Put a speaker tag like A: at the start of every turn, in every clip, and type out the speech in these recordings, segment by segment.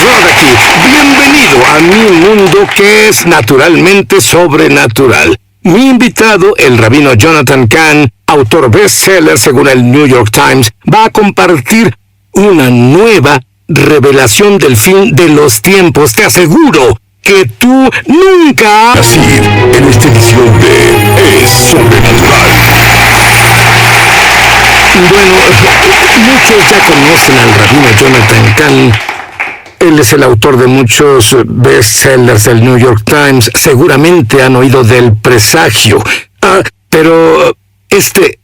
A: Rod aquí. Bienvenido a mi mundo que es naturalmente sobrenatural. Mi invitado, el rabino Jonathan Cahn, autor bestseller según el New York Times, va a compartir una nueva revelación del fin de los tiempos. Te aseguro que tú nunca...
B: Así, en esta edición de Es Sobrenatural.
A: Bueno, muchos ya conocen al rabino Jonathan Cahn. Él es el autor de muchos bestsellers del New York Times. Seguramente han oído del Presagio. Pero este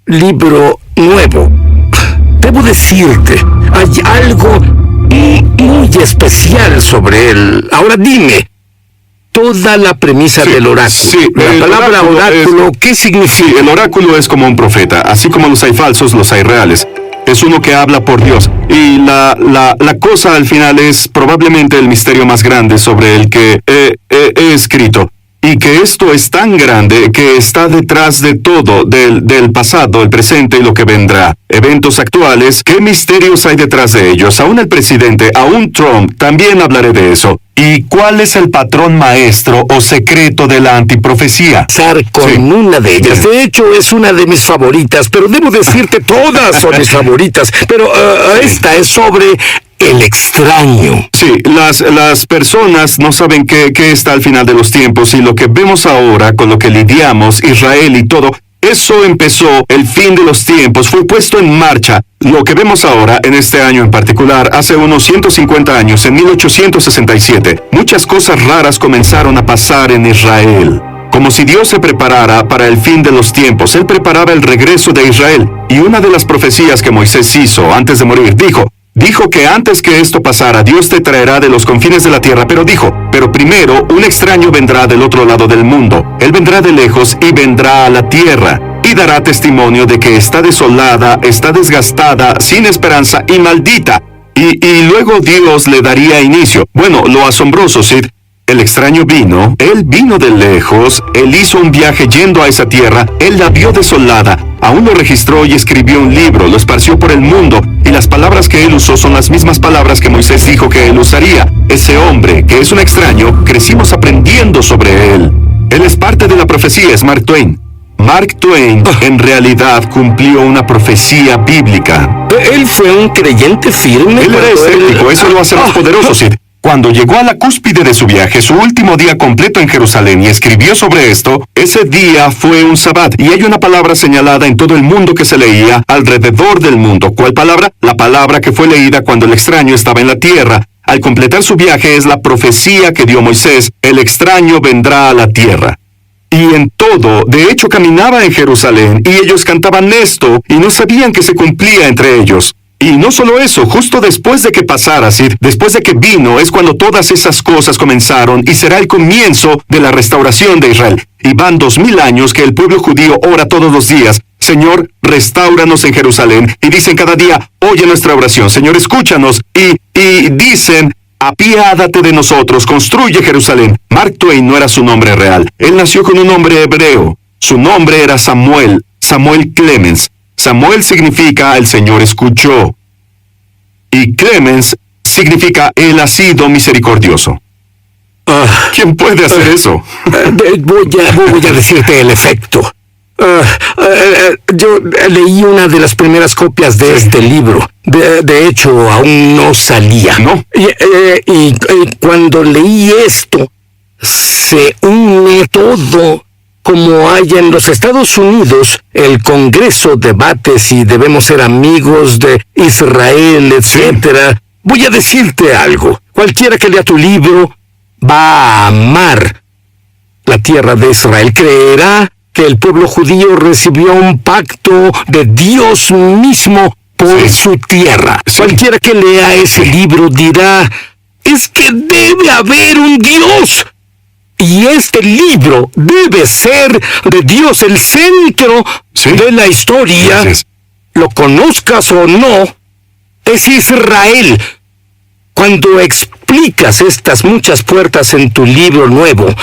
A: libro nuevo, debo decirte, hay algo muy especial sobre él. Ahora dime, toda la premisa del oráculo.
C: Sí,
A: la palabra oráculo, ¿qué significa?
C: Sí, el oráculo es como un profeta. Así como los hay falsos, los hay reales. Es uno que habla por Dios. Y la cosa al final es probablemente el misterio más grande sobre el que he escrito. Y que esto es tan grande que está detrás de todo, del pasado, el presente y lo que vendrá. Eventos actuales, ¿qué misterios hay detrás de ellos? Aún el presidente, aún Trump, también hablaré de eso. ¿Y cuál es el patrón maestro o secreto de la antiprofecía?
A: Con una de ellas. De hecho, es una de mis favoritas, pero debo decirte, todas son mis favoritas. Pero esta es sobre el extraño.
C: Sí, las personas no saben qué está al final de los tiempos, y lo que vemos ahora, con lo que lidiamos, Israel y todo, eso empezó, el fin de los tiempos, fue puesto en marcha. Lo que vemos ahora, en este año en particular, hace unos 150 años, en 1867, muchas cosas raras comenzaron a pasar en Israel. Como si Dios se preparara para el fin de los tiempos, Él preparaba el regreso de Israel. Y una de las profecías que Moisés hizo antes de morir, dijo que antes que esto pasara, Dios te traerá de los confines de la tierra, pero primero un extraño vendrá del otro lado del mundo. Él vendrá de lejos y vendrá a la tierra, y dará testimonio de que está desolada, está desgastada, sin esperanza y maldita. Y luego Dios le daría inicio. Bueno, lo asombroso, Sid, el extraño vino, él vino de lejos, él hizo un viaje yendo a esa tierra, él la vio desolada, aún lo registró y escribió un libro, lo esparció por el mundo, y las palabras que él usó son las mismas palabras que Moisés dijo que él usaría. Ese hombre, que es un extraño, crecimos aprendiendo sobre él. Él es parte de la profecía, es Mark Twain. Mark Twain, en realidad, cumplió una profecía bíblica.
A: Él fue un creyente firme.
C: Él era escéptico, eso lo hace más poderoso, Sid. Cuando llegó a la cúspide de su viaje, su último día completo en Jerusalén, y escribió sobre esto, ese día fue un sabbat, y hay una palabra señalada en todo el mundo que se leía alrededor del mundo. ¿Cuál palabra? La palabra que fue leída cuando el extraño estaba en la tierra. Al completar su viaje es la profecía que dio Moisés: el extraño vendrá a la tierra. Y en todo, de hecho, caminaba en Jerusalén, y ellos cantaban esto, y no sabían que se cumplía entre ellos. Y no solo eso, justo después de que pasara, Sid, después de que vino, es cuando todas esas cosas comenzaron, y será el comienzo de la restauración de Israel. Y van 2000 años que el pueblo judío ora todos los días: Señor, restáuranos en Jerusalén. Y dicen cada día: oye nuestra oración, Señor, escúchanos. Y dicen: apiádate de nosotros, construye Jerusalén. Mark Twain no era su nombre real. Él nació con un nombre hebreo. Su nombre era Samuel Clemens. Samuel significa el Señor escuchó. Y Clemens significa Él ha sido misericordioso. ¿Quién puede hacer eso?
A: Voy a decirte el efecto. Yo leí una de las primeras copias de este libro. De hecho, aún no salía.
C: ¿No?
A: Y cuando leí esto, se une todo. Como hay en los Estados Unidos, el Congreso debate si debemos ser amigos de Israel, etc. Voy a decirte algo. Cualquiera que lea tu libro va a amar la tierra de Israel. Creerá que el pueblo judío recibió un pacto de Dios mismo por su tierra. Cualquiera que lea ese libro dirá: es que debe haber un Dios. Y este libro debe ser de Dios el centro de la historia.
C: Gracias.
A: Lo conozcas o no, es Israel. Cuando explicas estas muchas puertas en tu libro nuevo,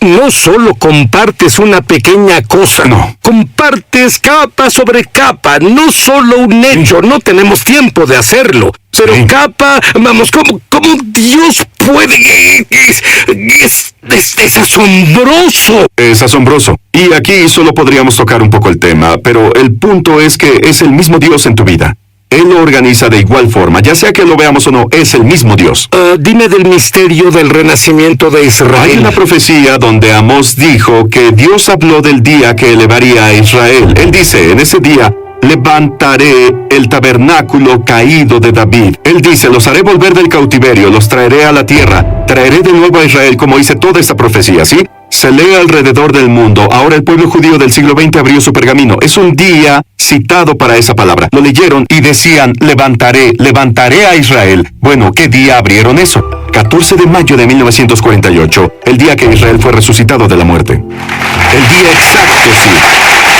A: no solo compartes una pequeña cosa,
C: No.
A: compartes capa sobre capa, no solo un hecho, no tenemos tiempo de hacerlo, pero
C: Sí.
A: capa, vamos, ¿cómo Dios puede? Es asombroso.
C: Es asombroso. Y aquí solo podríamos tocar un poco el tema, pero el punto es que es el mismo Dios en tu vida. Él lo organiza de igual forma, ya sea que lo veamos o no, es el mismo Dios.
A: Dime del misterio del renacimiento de Israel.
C: Hay una profecía donde Amós dijo que Dios habló del día que elevaría a Israel. Él dice, en ese día levantaré el tabernáculo caído de David. Él dice, los haré volver del cautiverio, los traeré a la tierra, traeré de nuevo a Israel, como dice toda esta profecía, ¿sí? Se lee alrededor del mundo. Ahora el pueblo judío del siglo XX abrió su pergamino. Es un día citado para esa palabra. Lo leyeron y decían, levantaré a Israel. Bueno, ¿qué día abrieron eso? 14 de mayo de 1948, el día que Israel fue resucitado de la muerte. El día exacto, sí.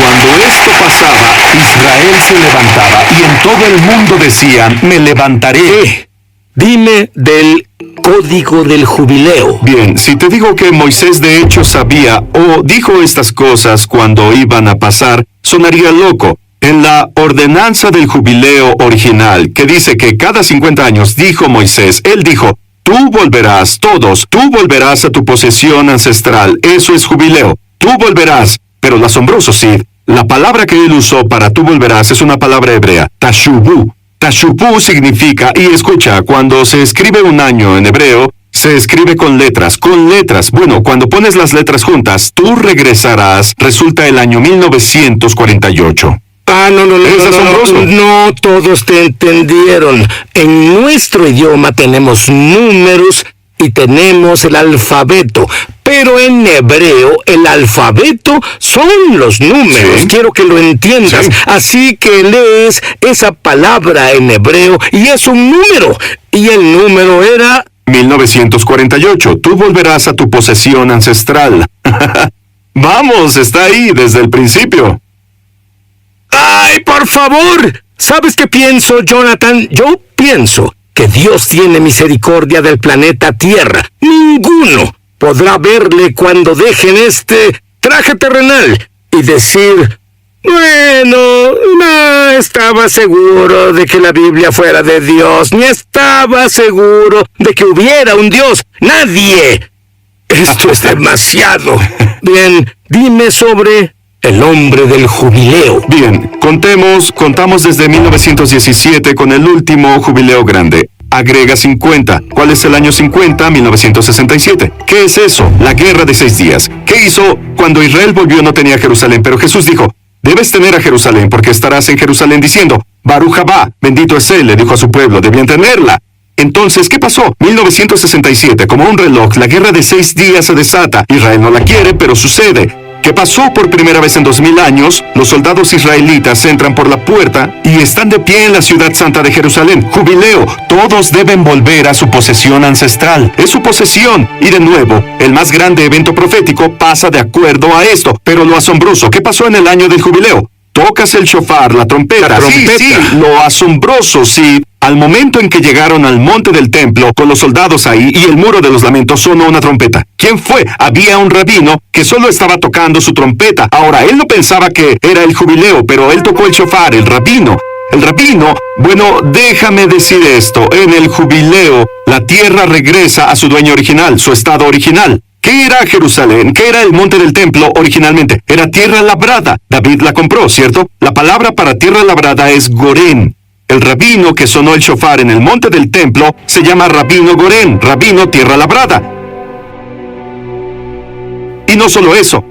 C: Cuando esto pasaba, Israel se levantaba y en todo el mundo decían, me levantaré.
A: Dime del código del jubileo.
C: Bien, si te digo que Moisés de hecho sabía o dijo estas cosas cuando iban a pasar, sonaría loco. En la ordenanza del jubileo original, que dice que cada 50 años, dijo Moisés, él dijo, tú volverás a tu posesión ancestral. Eso es jubileo. Tú volverás. Pero lo asombroso, Sid, la palabra que él usó para tú volverás es una palabra hebrea, tashubu. Tashubu significa, y escucha, cuando se escribe un año en hebreo, se escribe con letras. Bueno, cuando pones las letras juntas, tú regresarás, resulta el año 1948. Es asombroso.
A: No todos te entendieron. En nuestro idioma tenemos números y tenemos el alfabeto, pero en hebreo el alfabeto son los números.
C: Sí.
A: Quiero que lo entiendas.
C: Sí.
A: Así que lees esa palabra en hebreo y es un número. Y el número era...
C: 1948. Tú volverás a tu posesión ancestral. Vamos, está ahí desde el principio.
A: ¡Ay, por favor! ¿Sabes qué pienso, Jonathan? Yo pienso que Dios tiene misericordia del planeta Tierra. Ninguno podrá verle cuando dejen este traje terrenal y decir, bueno, no estaba seguro de que la Biblia fuera de Dios, ni estaba seguro de que hubiera un Dios. ¡Nadie! Esto es demasiado. Bien, dime sobre el hombre del jubileo.
C: Bien, contamos desde 1917 con el último jubileo grande. Agrega 50. ¿Cuál es el año 50? 1967. ¿Qué es eso? La guerra de 6 días. ¿Qué hizo? Cuando Israel volvió no tenía Jerusalén, pero Jesús dijo, debes tener a Jerusalén porque estarás en Jerusalén diciendo, Baruch Habá, bendito es él, le dijo a su pueblo, debían tenerla. Entonces, ¿qué pasó? 1967, como un reloj, la guerra de 6 días se desata. Israel no la quiere, pero sucede. ¿Qué pasó por primera vez en 2000 años? Los soldados israelitas entran por la puerta y están de pie en la ciudad santa de Jerusalén. Jubileo. Todos deben volver a su posesión ancestral. Es su posesión. Y de nuevo, el más grande evento profético pasa de acuerdo a esto. Pero lo asombroso, ¿qué pasó en el año del jubileo? Tocas el shofar, la trompeta. Sí, lo asombroso, sí. Al momento en que llegaron al monte del templo, con los soldados ahí, y el muro de los lamentos sonó una trompeta. ¿Quién fue? Había un rabino que solo estaba tocando su trompeta. Ahora, él no pensaba que era el jubileo, pero él tocó el shofar, el rabino. Bueno, déjame decir esto. En el jubileo, la tierra regresa a su dueño original, su estado original. ¿Qué era Jerusalén? ¿Qué era el monte del templo originalmente? Era tierra labrada. David la compró, ¿cierto? La palabra para tierra labrada es Gorén. El rabino que sonó el shofar en el monte del templo se llama Rabino Gorén, rabino tierra labrada. Y no solo eso,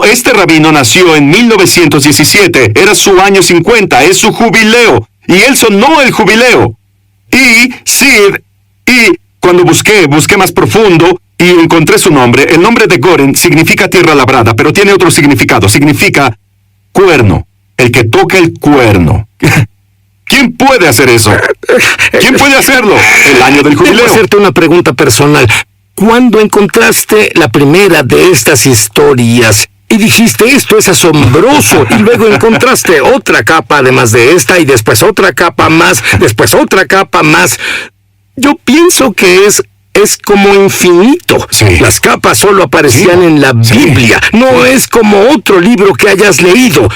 C: este rabino nació en 1917, era su año 50, es su jubileo, y él sonó el jubileo. Y cuando busqué más profundo, y encontré su nombre, el nombre de Gorén significa tierra labrada, pero tiene otro significado, significa cuerno, el que toca el cuerno. ¿Quién puede hacer eso? ¿Quién puede hacerlo? El año del jubileo.
A: Debo hacerte una pregunta personal. ¿Cuándo encontraste la primera de estas historias y dijiste, esto es asombroso, y luego encontraste otra capa además de esta, y después otra capa más, después otra capa más? Yo pienso que es es como infinito.
C: Sí.
A: Las capas solo aparecían en la Biblia. No es como otro libro que hayas leído.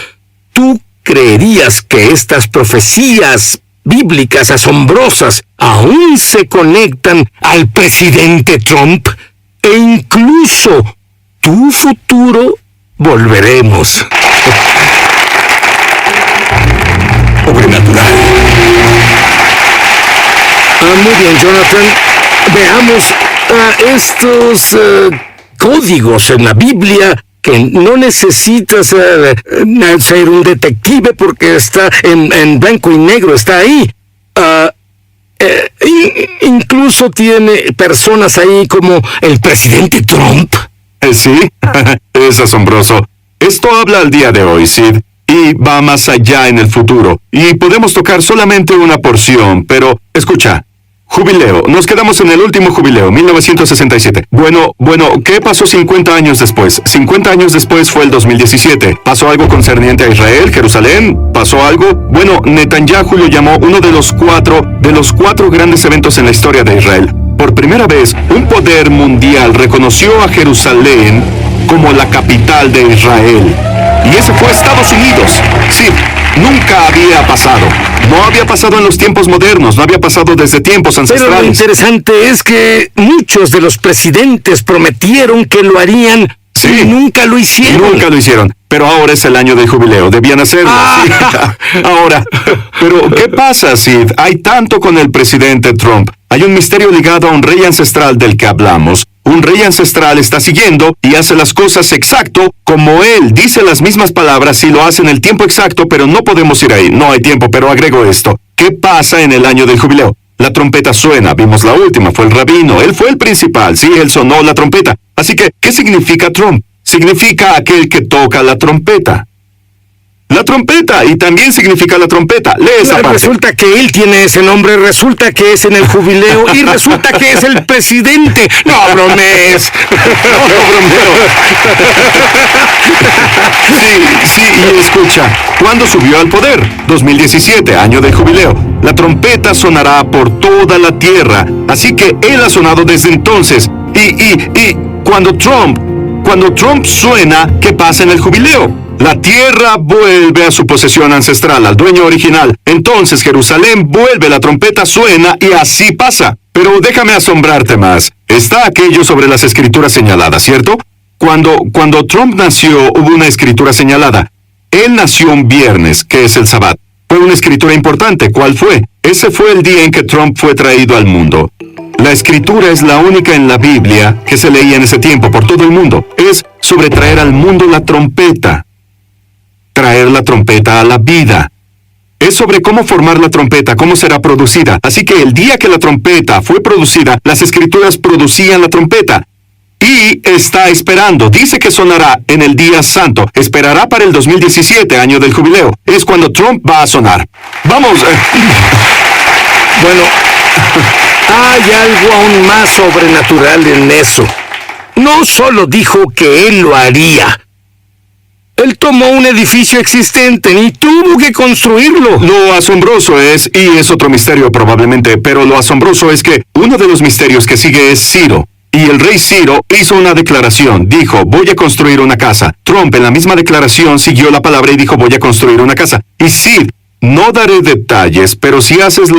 A: ¿Tú creerías que estas profecías bíblicas asombrosas aún se conectan al presidente Trump? E incluso tu futuro volveremos.
B: Sobrenatural.
A: Muy bien, Jonathan. Veamos estos códigos en la Biblia que no necesitas ser un detective porque está en blanco y negro, está ahí. Incluso tiene personas ahí como el presidente Trump.
C: Sí, es asombroso. Esto habla al día de hoy, Sid, y va más allá en el futuro. Y podemos tocar solamente una porción, pero escucha. Jubileo. Nos quedamos en el último jubileo, 1967. Bueno, ¿qué pasó 50 años después? 50 años después fue el 2017. ¿Pasó algo concerniente a Israel, Jerusalén? ¿Pasó algo? Bueno, Netanyahu lo llamó uno de los cuatro grandes eventos en la historia de Israel. Por primera vez, un poder mundial reconoció a Jerusalén como la capital de Israel. Y ese fue Estados Unidos. Sí, nunca había pasado. No había pasado en los tiempos modernos, no había pasado desde tiempos ancestrales.
A: Pero lo interesante es que muchos de los presidentes prometieron que lo harían.
C: Sí.
A: Y nunca lo hicieron.
C: Nunca lo hicieron. Pero ahora es el año del jubileo. Debían hacerlo. Sí. Ahora. Pero, ¿qué pasa, Sid? Hay tanto con el presidente Trump. Hay un misterio ligado a un rey ancestral del que hablamos. Un rey ancestral está siguiendo y hace las cosas exacto como él. Dice las mismas palabras y lo hace en el tiempo exacto, pero no podemos ir ahí. No hay tiempo, pero agrego esto. ¿Qué pasa en el año del jubileo? La trompeta suena. Vimos la última. Fue el rabino. Él fue el principal. Sí, él sonó la trompeta. Así que, ¿qué significa Trump? Significa aquel que toca la trompeta. La trompeta, y también significa la trompeta. Lee esa parte.
A: Resulta que él tiene ese nombre, resulta que es en el jubileo y resulta que es el presidente. No bromes.
C: No bromeo. Sí, y escucha. ¿Cuándo subió al poder? 2017, año del jubileo. La trompeta sonará por toda la tierra. Así que él ha sonado desde entonces. Y cuando Trump suena, ¿qué pasa en el jubileo? La tierra vuelve a su posesión ancestral, al dueño original. Entonces Jerusalén vuelve, la trompeta suena y así pasa. Pero déjame asombrarte más. Está aquello sobre las escrituras señaladas, ¿cierto? Cuando Trump nació, hubo una escritura señalada. Él nació un viernes, que es el Sabbat. Fue una escritura importante. ¿Cuál fue? Ese fue el día en que Trump fue traído al mundo. La escritura es la única en la Biblia que se leía en ese tiempo por todo el mundo. Es sobre traer al mundo la trompeta. Traer la trompeta a la vida. Es sobre cómo formar la trompeta, cómo será producida. Así que el día que la trompeta fue producida, las escrituras producían la trompeta. Y está esperando. Dice que sonará en el día santo. Esperará para el 2017, año del jubileo. Es cuando Trump va a sonar. Vamos.
A: Bueno, hay algo aún más sobrenatural en eso. No solo dijo que él lo haría. Él tomó un edificio existente y tuvo que construirlo.
C: Lo asombroso es, y es otro misterio probablemente, pero lo asombroso es que uno de los misterios que sigue es Ciro. Y el rey Ciro hizo una declaración, dijo, voy a construir una casa. Trump en la misma declaración siguió la palabra y dijo, voy a construir una casa. Y Sid, no daré detalles, pero si haces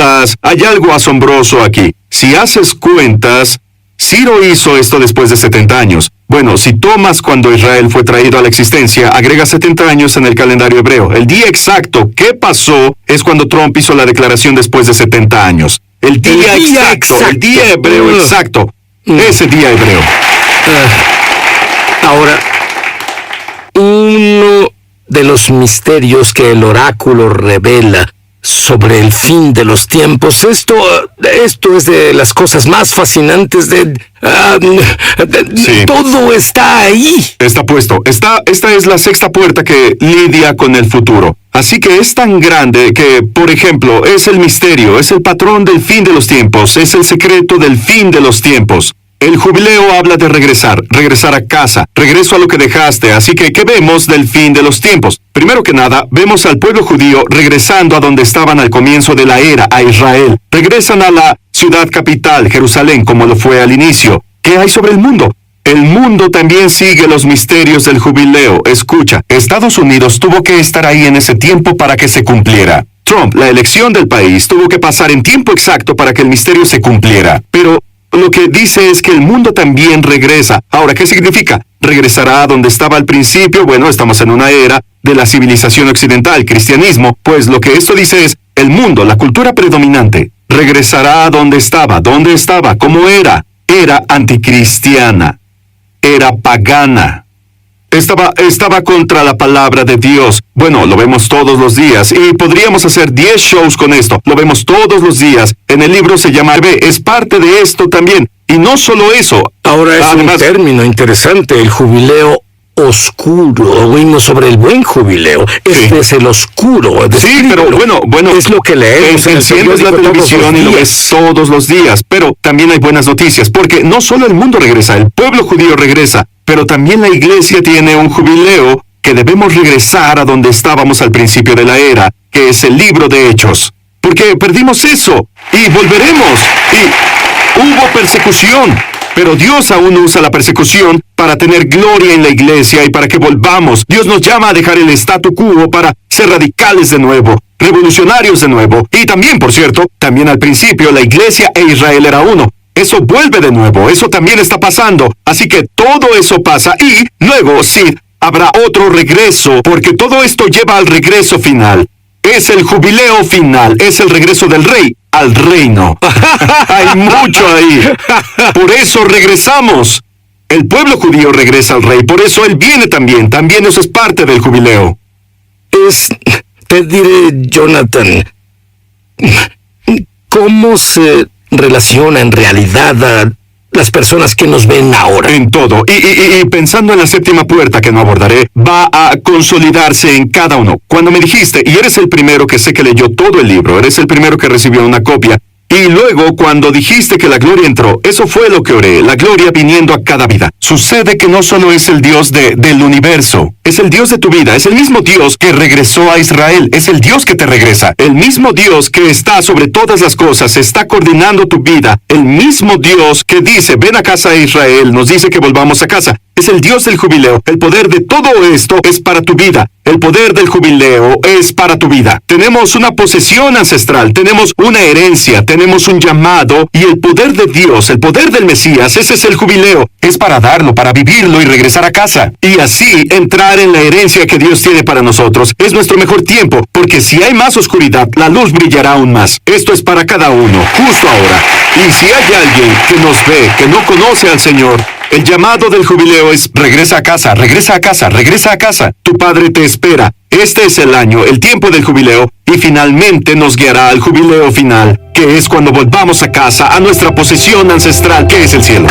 C: hay algo asombroso aquí. Si haces cuentas, Ciro hizo esto después de 70 años. Bueno, si tomas cuando Israel fue traído a la existencia, agrega 70 años en el calendario hebreo. El día exacto que pasó es cuando Trump hizo la declaración después de 70 años. El día exacto, el día hebreo exacto. Ese día hebreo.
A: Ahora, uno de los misterios que el oráculo revela sobre el fin de los tiempos, esto es de las cosas más fascinantes
C: Sí.
A: Todo está ahí.
C: Está puesto. Esta es la sexta puerta que lidia con el futuro. Así que es tan grande que, por ejemplo, es el misterio, es el patrón del fin de los tiempos, es el secreto del fin de los tiempos. El jubileo habla de regresar a casa, regreso a lo que dejaste. Así que, ¿qué vemos del fin de los tiempos? Primero que nada, vemos al pueblo judío regresando a donde estaban al comienzo de la era, a Israel. Regresan a la ciudad capital, Jerusalén, como lo fue al inicio. ¿Qué hay sobre el mundo? El mundo también sigue los misterios del jubileo. Escucha, Estados Unidos tuvo que estar ahí en ese tiempo para que se cumpliera. Trump, la elección del país, tuvo que pasar en tiempo exacto para que el misterio se cumpliera. Pero lo que dice es que el mundo también regresa. Ahora, ¿qué significa? ¿Regresará a donde estaba al principio? Bueno, estamos en una era de la civilización occidental, cristianismo. Pues lo que esto dice es, el mundo, la cultura predominante, regresará a donde estaba, cómo era. Era anticristiana. Era pagana. Estaba contra la palabra de Dios. Bueno, lo vemos todos los días y podríamos hacer 10 shows con esto. Lo vemos todos los días. En el libro se llama es parte de esto también. Y no solo eso.
A: Ahora es un término interesante, el jubileo oscuro. Oímos sobre el buen jubileo. Este es el oscuro.
C: Sí, pero bueno. Es lo que leemos. Enciendes la televisión y lo ves todos los días. Pero también hay buenas noticias, porque no solo el mundo regresa, el pueblo judío regresa, pero también la iglesia tiene un jubileo que debemos regresar a donde estábamos al principio de la era, que es el libro de Hechos. Porque perdimos eso, y volveremos, y hubo persecución. Pero Dios aún usa la persecución para tener gloria en la iglesia y para que volvamos. Dios nos llama a dejar el statu quo para ser radicales de nuevo, revolucionarios de nuevo. Y también, por cierto, también al principio la iglesia e Israel era uno. Eso vuelve de nuevo, eso también está pasando. Así que todo eso pasa y luego sí, habrá otro regreso, porque todo esto lleva al regreso final. Es el jubileo final, es el regreso del rey al reino. Hay mucho ahí. Por eso regresamos. El pueblo judío regresa al rey, por eso él viene también. También eso es parte del jubileo.
A: Te diré, Jonathan, ¿cómo se relaciona en realidad a las personas que nos ven ahora?
C: En todo. Y pensando en la séptima puerta que no abordaré, va a consolidarse en cada uno. Cuando me dijiste, y eres el primero que sé que leyó todo el libro, eres el primero que recibió una copia, y luego cuando dijiste que la gloria entró, eso fue lo que oré, la gloria viniendo a cada vida. Sucede que no solo es el Dios del universo, es el Dios de tu vida, es el mismo Dios que regresó a Israel, es el Dios que te regresa, el mismo Dios que está sobre todas las cosas, está coordinando tu vida, el mismo Dios que dice, ven a casa de Israel, nos dice que volvamos a casa. Es el Dios del jubileo. El poder de todo esto es para tu vida. El poder del jubileo es para tu vida. Tenemos una posesión ancestral, tenemos una herencia, tenemos un llamado y el poder de Dios, el poder del Mesías, ese es el jubileo. Es para darlo, para vivirlo y regresar a casa. Y así entrar en la herencia que Dios tiene para nosotros. Es nuestro mejor tiempo, porque si hay más oscuridad, la luz brillará aún más. Esto es para cada uno, justo ahora. Y si hay alguien que nos ve, que no conoce al Señor, el llamado del jubileo es regresa a casa, regresa a casa, regresa a casa. Tu Padre te espera. Este es el año, el tiempo del jubileo, y finalmente nos guiará al jubileo final, que es cuando volvamos a casa, a nuestra posesión ancestral, que es el cielo.